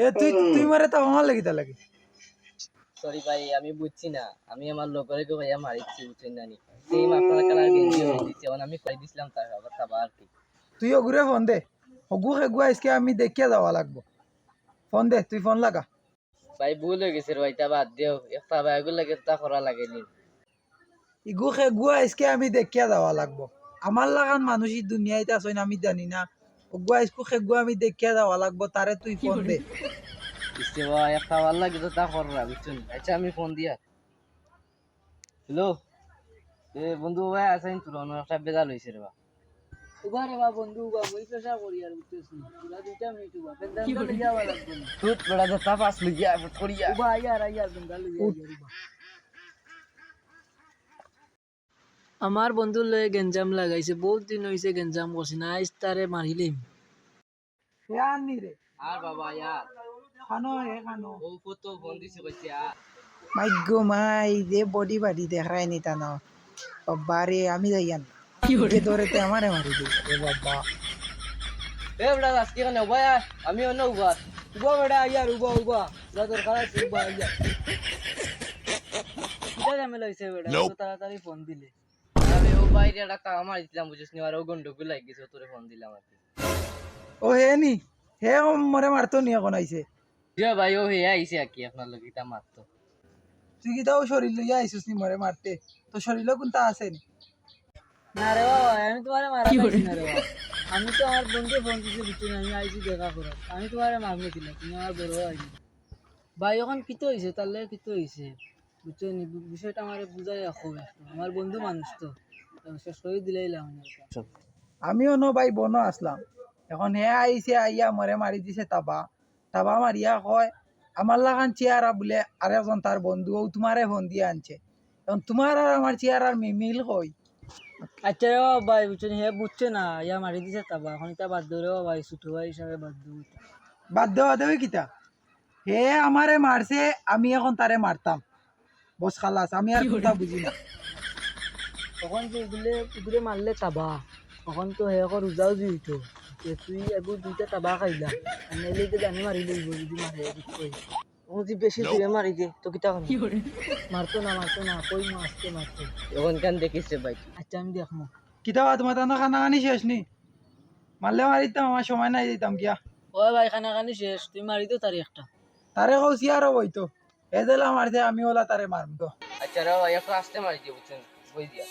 এ তুই তুই মারে তা আমার লাগি তা লাগে। সরি ভাই আমি বুঝছি না, আমি আমার লোকের ভাইয়া মারিছি বুঝছেন না নি সেম আপনার কালার গেঞ্জি হয়ে দিচ্ছে, এখন আমি কই দিছিলাম তার আবার তাবা আর কি। তুই ওগুরে ফোন দে, হগু হেগু আজকে আমি দেখিয়া যাওয়া লাগবো। ফোন দে, তুই ফোন লাগা। ভাই ভুল হয়ে গেছে ভাই, তা বাদ দিও, একটা ভাইগুলো লাগে তা করা লাগেনি। ইগু হেগু আজকে আমি দেখিয়া যাওয়া লাগবো। আমার লাগান মানুষই দুনিয়াতে আছে না আমি জানি না। ওগু আজকু হেগু আমি দেখিয়া যাওয়া লাগবো, তারে তুই ফোন দে। বুঝতে ভাই একটা ভালো লাগে তো তা করা বুঝছেন। আচ্ছা আমি ফোন দিয়া। হ্যালো এ বন্ধু ভাই আছেন তোর একটা বেজাল হয়েছে রে বা। উবা রে বা বন্ধু উবা মই পেশা করি আর বুঝতেছি পুরা 2টা মিনিট উবা বেন্দা লইয়া যাওয়া লাগবে না। তুই বড়া যে তাপাস লইয়া ফট করিয়া উবা আইয়ার বেন্দা লইয়া যাইয়া উবা। আমার বন্ধুর লয়ে গেঞ্জাম লাগাইছে, বহুত দিন হইছে গেঞ্জাম করছি না, আইজ তারে মারিলেম। হে আননি রে। আর বাবা ইয়ার খানো হে খানো। ও ফটো ফোন দিছে কইছে আর মাই গো মাই যে বডি বাড়ি দেখায় নি তা না। বাবা রে আমি যাইয়ান। কে ধরেতে আমারে মারি দিল রে বাবা। এ বড়া আজকে কেন ভাই আমি অন্য উবা উবা বেড়া আইয়ার উবা উবা যা দরকার আছে উবা আইয়ার। কিটা ঝামেলা হইছে বেড়া তো তাড়াতাড়ি ফোন দিলে। আরে ও বাইরে একটা কাম মারিছিলাম বুঝছিস নি, আর ও গন্ডগোল লাগি গেছে তোরে ফোন দিলাম আর কি। ও হে নি, হে মরে মারতো নি এখন আইছে। যে ভাই ও হে আইছে আর কি আপনার লগে তা মারতো। তুই কি তাও শরীর লইয়া আইসুস নি মরে মারতে? তো শরীরও কোনটা আছে নি? না রে বাবা আমি তোমারে মারা পাইছি না রে বাবা। আমি তো আমার বন্ধু ফোন দিছি বুঝছি না, আমি আইছি দেখা করার, আমি তোমারে মারবো কিনা, তুমি আমার বড় আইনি। ভাই এখন কিতো হইছে তার লগে কিতো হইছে বুঝছো নি, বিষয়টা আমার বুঝাই রাখো একটু। আমার বন্ধু মানুষ তো শেষ করে দিলেইলাম আমি এটা। আমিও ন ভাই বনো আসলাম। এখন হে আইছে আইয়া মরে মারি দিছে তাবা। তাবা মারিয়া কয় আমার লাগান চেয়ারা বলে আরেকজন তার বন্ধু ও তোমারে ফোন দিয়ে আনছে। এখন তোমার আর আমার চেয়ারার মিল কই? আচ্ছা রে বাবা ভাই বুঝছো নি, হে বুঝছে না ইয়া মারি দিছে তাবা, এখন এটা বাদ রে বাবা ভাই, ছোট ভাই হিসাবে বাদ দেবো। বাদ দেওয়া দেবে কিতা? হে আমারে মারছে, আমি এখন তারে মারতাম। বস খালাস, আমি আর কথা বুঝি না। তখন যে এগুলো মারলে তাবা, তখন তো হে এখন রোজাও দিত যে তুই এগু 2টা তাবা খাইলা, নাইলে যে জানি মারি লইব যদি মারে কই ও যদি বেশি জোরে মারি দে তো কিতা করবি? মারতো না কই মারতে মারতো। এখন কান দেখিস রে ভাই। আচ্ছা আমি দেখমু। কিতা তোমার তো খানা খানি শেষ নি? মারলে মারিতাম, আমার সময় নাই দিতাম গিয়া। ওই ভাই খানা খানি শেষ, তুই মারি দে তারি একটা। তারে কও চেয়ারও বইতো। এ দিলা মারছে আমি ওলা তারে মারম তো। আচ্ছা রে ভাই একটু আসতে মারি দিয়ে বুঝছেন বই দিয়া।